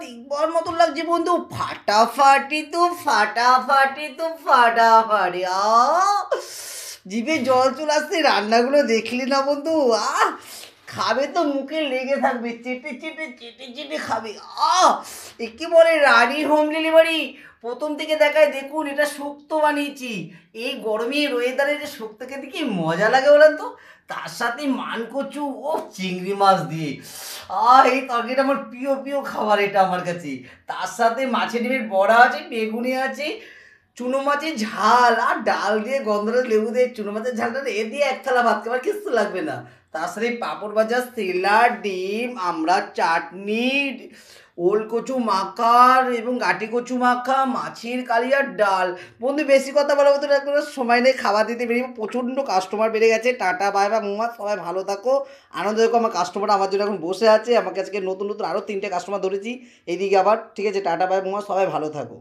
দিগবর মতন লাগছে বন্ধু। ফাটাফাটি। জিভে জল চলে আসছে, রান্নাগুলো দেখলি না বন্ধু? খাবে তো মুখে লেগে থাকবে, চেটে খাবে। একেবারে রানী হোম ডেলিভারি। প্রথম থেকে দেখায়, দেখুন এটা শুক্তো বানিয়েছি। এই গরমে ওয়েদারে যে শুক্তো খেতে কি মজা লাগে বলেন তো। তার সাথে মানকচু ও চিংড়ি মাছ দিয়ে। এই তরকারিটা আমার প্রিয় খাবার, এটা আমার কাছে। তার সাথে মাছের ডিমের বড়া আছে, বেগুনি আছে, চুনো মাছের ঝাল, আর ডাল দিয়ে গন্ধরাজ লেবু দিয়ে চুনো মাছের ঝালটা এ দিয়ে এক থালা ভাত খাবার কিছু লাগবে না। তার সাথে পাঁপড় ভাজা, স্যালাড, ডিম, আমরা চাটনি, ওল কচু মাখার এবং গাটি কচু মাখা, মাছের কালিয়ার ডাল। বন্ধু বেশি কথা বলা মতো কোনো সময় নেই, খাবার দিতে বেরিয়ে প্রচণ্ড কাস্টমার বেড়ে গেছে। টাটা বাই বাই মুমা, সবাই ভালো থাকো, আনন্দ দেখো। আমার কাস্টমার আমার জন্য এখন বসে আছে, আমাকে আজকে নতুন আরও 3টে কাস্টমার ধরেছি এইদিকে আবার। ঠিক আছে, টাটা বাই মুমা, সবাই ভালো থাকো।